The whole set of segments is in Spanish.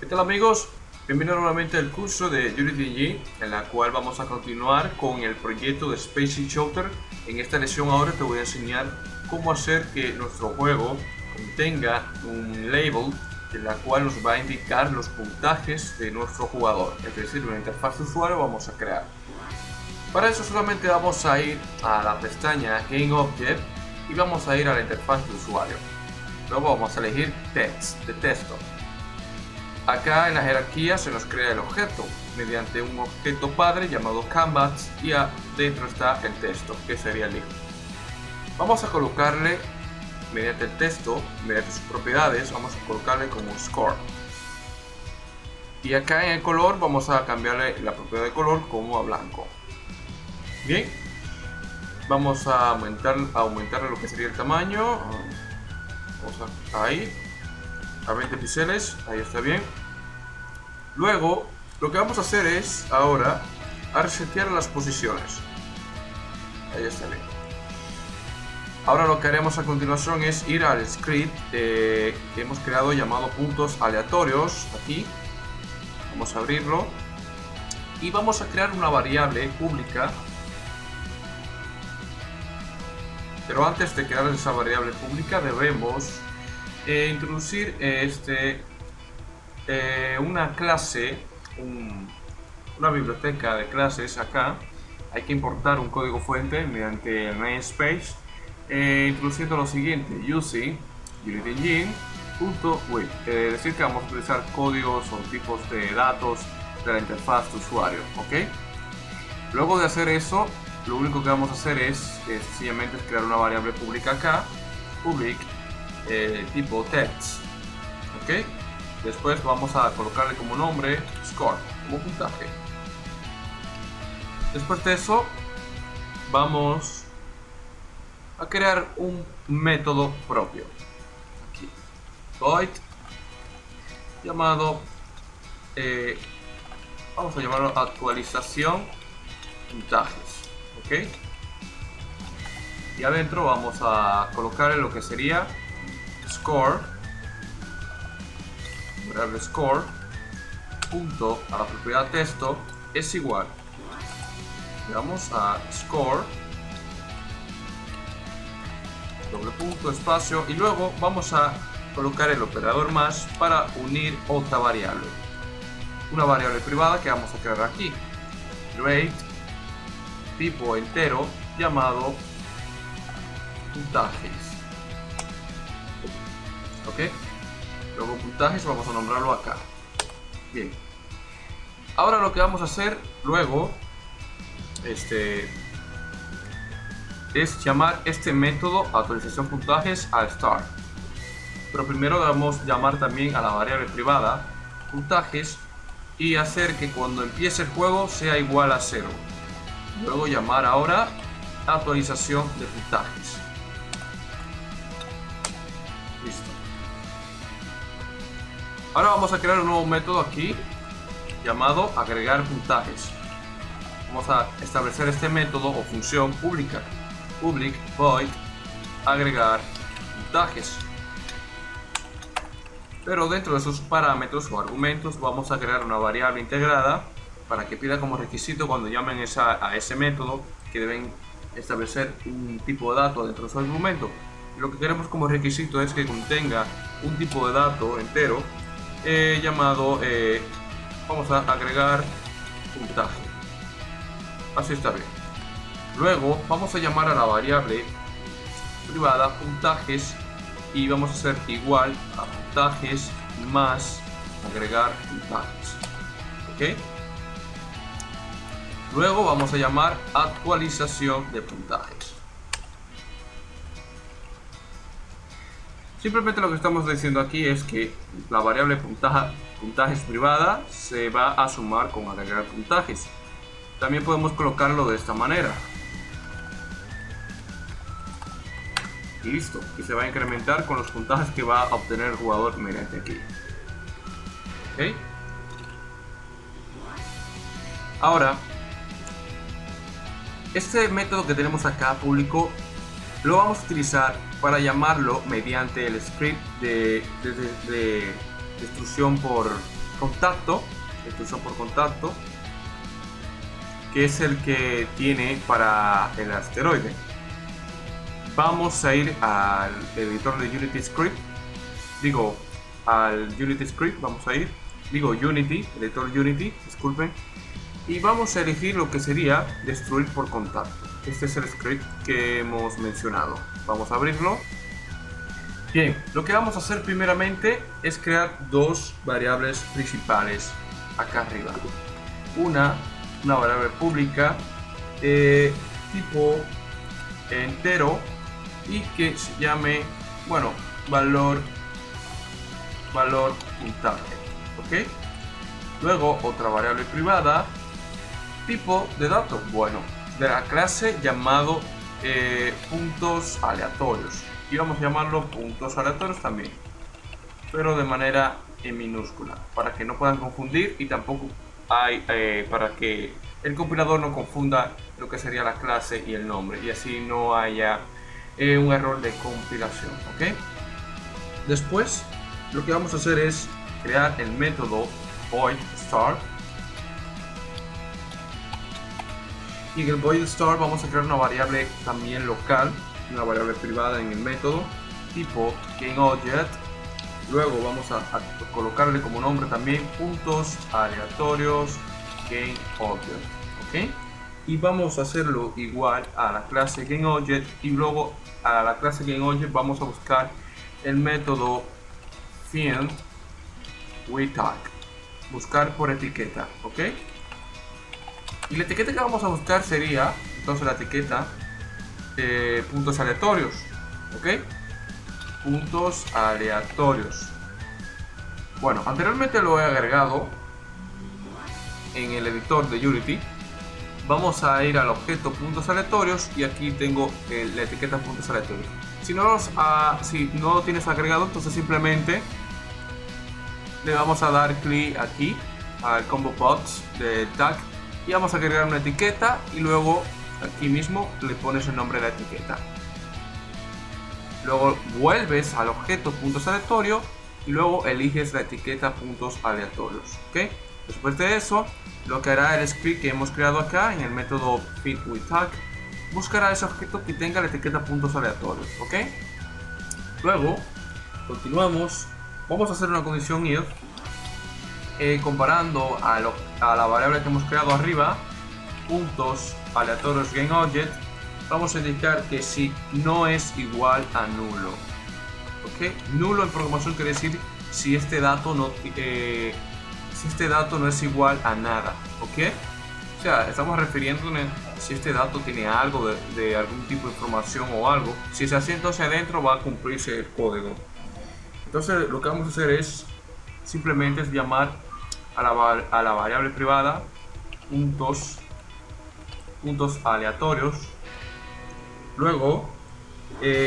¿Qué tal amigos? Bienvenidos nuevamente al curso de Unity Engine, en la cual vamos a continuar con el proyecto de Spacey Shooter. En esta lección ahora te voy a enseñar cómo hacer que nuestro juego contenga un label en la cual nos va a indicar los puntajes de nuestro jugador, es decir, una interfaz de usuario vamos a crear. Para eso solamente vamos a ir a la pestaña Game Object y vamos a ir a la interfaz de usuario. Luego vamos a elegir Text de texto. Acá en la jerarquía se nos crea el objeto mediante un objeto padre llamado Canvas y adentro está el texto, que sería el libro. Vamos a colocarle mediante el texto, mediante sus propiedades, vamos a colocarle como Score. Y acá en el color vamos a cambiarle la propiedad de color como a blanco. Bien, vamos a aumentarle lo que sería el tamaño. Vamos ahí a 20 píxeles, ahí está bien. Luego lo que vamos a hacer es ahora a resetear las posiciones. Ahí está bien. Ahora lo que haremos a continuación es ir al script que hemos creado llamado puntos aleatorios. Aquí vamos a abrirlo y vamos a crear una variable pública. Pero antes de crear esa variable pública debemos introducir una clase, una biblioteca de clases. Acá hay que importar un código fuente mediante el namespace, introduciendo lo siguiente: using Unity Engine.with, es decir, que vamos a utilizar códigos o tipos de datos de la interfaz de usuario. ¿Ok? Luego de hacer eso, lo único que vamos a hacer es sencillamente crear una variable pública acá, public tipo text. ¿Ok? Después vamos a colocarle como nombre score, como puntaje. Después de eso vamos a crear un método propio aquí, void, llamado vamos a llamarlo actualización puntajes. ¿Ok? Y adentro vamos a colocarle lo que sería score, variable score, punto a la propiedad texto es igual, vamos a score, doble punto, espacio, y luego vamos a colocar el operador más para unir otra variable, una variable privada que vamos a crear aquí, rate, tipo entero, llamado puntajes. Ok, luego puntajes vamos a nombrarlo acá. Bien, ahora lo que vamos a hacer luego es llamar este método actualización puntajes al start, pero primero debemos llamar también a la variable privada puntajes y hacer que cuando empiece el juego sea igual a 0. Luego llamar ahora actualización de puntajes. Listo. Ahora vamos a crear un nuevo método aquí llamado agregar puntajes. Vamos a establecer este método o función pública, public void agregar puntajes. Pero dentro de esos parámetros o argumentos vamos a crear una variable integrada para que pida como requisito cuando llamen a ese método que deben establecer un tipo de dato dentro de su argumento. Y lo que queremos como requisito es que contenga un tipo de dato entero llamado vamos a agregar puntaje. Así está bien. Luego vamos a llamar a la variable privada puntajes y vamos a hacer igual a puntajes más agregar puntajes. ¿Ok? Luego vamos a llamar actualización de puntajes. Simplemente lo que estamos diciendo aquí es que la variable puntajes privada se va a sumar con agregar puntajes. También podemos colocarlo de esta manera. Y listo. Y se va a incrementar con los puntajes que va a obtener el jugador mediante aquí. ¿Ok? Ahora, este método que tenemos acá público lo vamos a utilizar para llamarlo mediante el script de destrucción por contacto, instrucción por contacto, que es el que tiene para el asteroide. Vamos a ir al editor de Unity Script, al Unity Script, vamos a ir, Unity, editor Unity, disculpen, y vamos a elegir lo que sería destruir por contacto. Este es el script que hemos mencionado. Vamos a abrirlo. Bien, lo que vamos a hacer primeramente es crear dos variables principales acá arriba. Una variable pública tipo entero y que se llame, bueno, valor puntable, ¿ok? Luego otra variable privada tipo de dato, bueno, de la clase llamado puntos aleatorios, y vamos a llamarlo puntos aleatorios también, pero de manera en minúscula para que no puedan confundir y tampoco para que el compilador no confunda lo que sería la clase y el nombre, y así no haya un error de compilación, ¿ok? Después lo que vamos a hacer es crear el método void start, y en el void start vamos a crear una variable también local, una variable privada en el método tipo GameObject. Luego vamos a colocarle como nombre también puntos aleatorios GameObject, ¿ok? Y vamos a hacerlo igual a la clase GameObject, y luego a la clase GameObject vamos a buscar el método find with tag, buscar por etiqueta, ¿ok? Y la etiqueta que vamos a buscar sería entonces la etiqueta puntos aleatorios, ¿ok? Puntos aleatorios. Bueno, anteriormente lo he agregado en el editor de Unity. Vamos a ir al objeto puntos aleatorios y aquí tengo la etiqueta puntos aleatorios. Si no lo tienes agregado, entonces simplemente le vamos a dar clic aquí al combo box de tag y vamos a agregar una etiqueta, y luego aquí mismo le pones el nombre de la etiqueta. Luego vuelves al objeto puntos aleatorios y luego eliges la etiqueta puntos aleatorios, ¿ok? Después de eso, lo que hará el script que hemos creado acá en el método findWithTag, buscará ese objeto que tenga la etiqueta puntos aleatorios, ¿ok? Luego continuamos, vamos a hacer una condición if comparando a la variable que hemos creado arriba, puntos aleatorios GameObject. Vamos a indicar que si no es igual a nulo, ¿ok? Nulo en programación quiere decir si este dato no es igual a nada, ¿ok? O sea, estamos refiriéndonos si este dato tiene algo de algún tipo de información o algo. Si es así, entonces adentro va a cumplirse el código. Entonces lo que vamos a hacer es simplemente llamar a la variable privada puntos aleatorios. Luego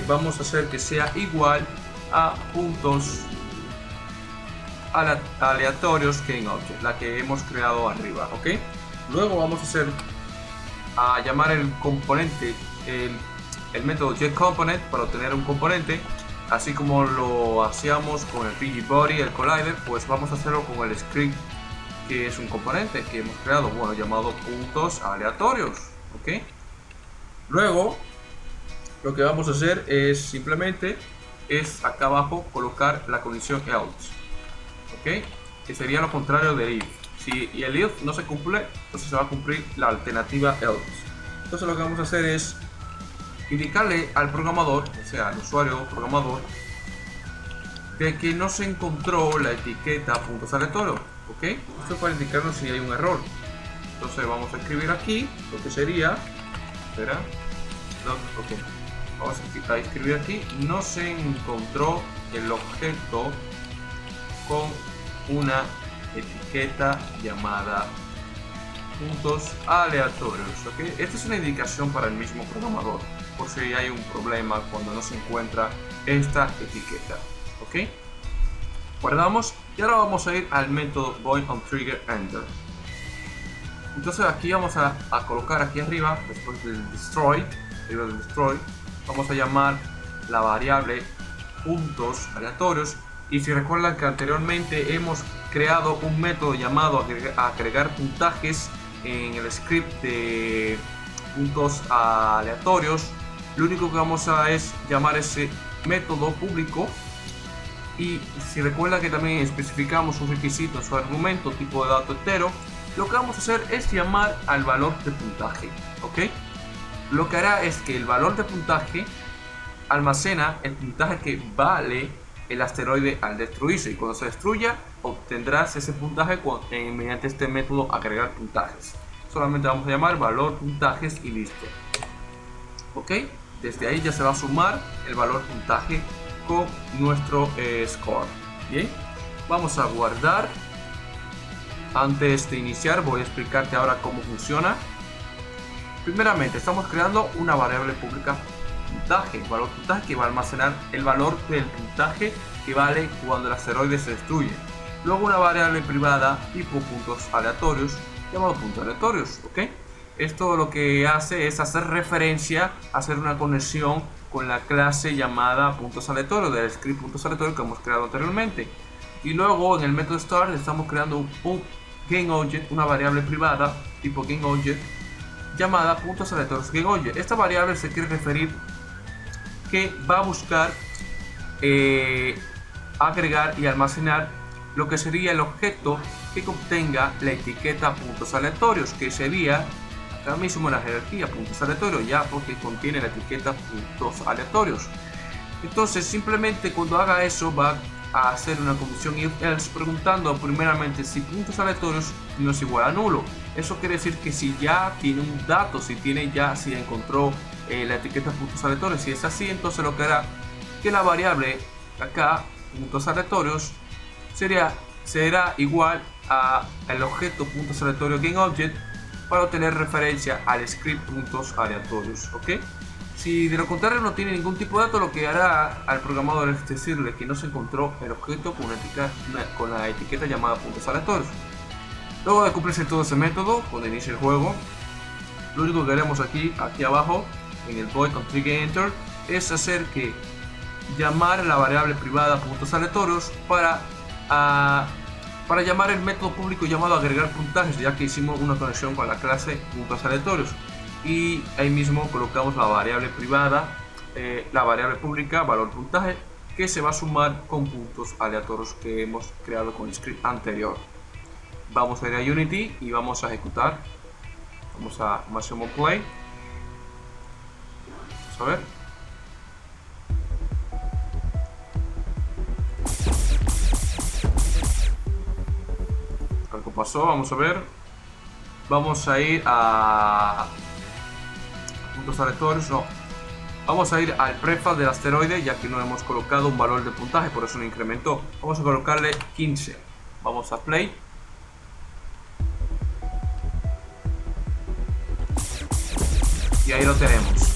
vamos a hacer que sea igual a puntos aleatorios GameObject, la que hemos creado arriba, ¿ok? Luego vamos a llamar el componente, el método getComponent, para obtener un componente, así como lo hacíamos con el PGBody, el Collider. Pues vamos a hacerlo con el script que es un componente que hemos creado, bueno, llamado puntos aleatorios, ¿ok? Luego lo que vamos a hacer es simplemente acá abajo colocar la condición else, ¿ok? Que sería lo contrario de if. Si el if no se cumple, entonces se va a cumplir la alternativa else. Entonces lo que vamos a hacer es indicarle al programador, o sea al usuario programador, de que no se encontró la etiqueta puntos aleatorios, ¿ok? Esto para indicarnos si hay un error. Entonces vamos a escribir aquí lo que sería, espera, no, ok, vamos a escribir aquí: no se encontró el objeto con una etiqueta llamada puntos aleatorios, ¿ok? Esta es una indicación para el mismo programador, por si hay un problema cuando no se encuentra esta etiqueta, ¿ok? Guardamos y ahora vamos a ir al método voidOnTriggerEnter. Entonces aquí vamos a colocar aquí arriba, después del destroy, vamos a llamar la variable puntos aleatorios Y si recuerdan que anteriormente hemos creado un método llamado agregar puntajes en el script de puntos aleatorios, lo único que vamos a es llamar ese método público. Y si recuerda que también especificamos un requisito en su argumento tipo de dato entero, lo que vamos a hacer es llamar al valor de puntaje, ¿ok? Lo que hará es que el valor de puntaje almacena el puntaje que vale el asteroide al destruirse, y cuando se destruya obtendrás ese puntaje mediante este método agregar puntajes. Solamente vamos a llamar valor puntajes y listo, ¿ok? Desde ahí ya se va a sumar el valor puntaje con nuestro score. Bien, vamos a guardar. Antes de iniciar voy a explicarte ahora cómo funciona. Primeramente estamos creando una variable pública puntaje, valor puntaje, que va a almacenar el valor del puntaje que vale cuando el asteroide se destruye. Luego una variable privada tipo puntos aleatorios llamado puntos aleatorios, ¿ok? Esto lo que hace es hacer referencia, hacer una conexión con la clase llamada puntos aleatorios del script puntos aleatorios que hemos creado anteriormente. Y luego en el método start estamos creando un GameObject, una variable privada tipo GameObject llamada puntos aleatorios GameObject. Esta variable se quiere referir que va a buscar agregar y almacenar lo que sería el objeto que contenga la etiqueta puntos aleatorios, que sería acá mismo en la jerarquía puntos aleatorios, ya porque contiene la etiqueta puntos aleatorios. Entonces simplemente cuando haga eso va a hacer una condición if else preguntando primeramente si puntos aleatorios no es igual a nulo. Eso quiere decir que si ya tiene un dato, si encontró la etiqueta puntos aleatorios, si es así, entonces lo que hará que la variable acá puntos aleatorios será igual al objeto puntos aleatorios GameObject para obtener referencia al script puntos aleatorios, ¿ok? Si de lo contrario no tiene ningún tipo de dato, lo que hará al programador es decirle que no se encontró el objeto con la etiqueta llamada puntos aleatorios. Luego de cumplirse todo ese método, cuando inicie el juego, lo único que haremos aquí abajo en el void con trigger es hacer que llamar la variable privada puntos aleatorios para llamar el método público llamado agregar puntajes, ya que hicimos una conexión con la clase puntos aleatorios. Y ahí mismo colocamos la variable privada, la variable pública valor puntaje, que se va a sumar con puntos aleatorios que hemos creado con el script anterior. Vamos a ir a Unity y vamos a ejecutar. Vamos a máximo play. Vamos a ver. Algo pasó, vamos a ver. Vamos a ir a puntos aleatorios, no. Vamos a ir al prefab del asteroide, ya que no hemos colocado un valor de puntaje, por eso no incrementó. Vamos a colocarle 15. Vamos a play. Y ahí lo tenemos.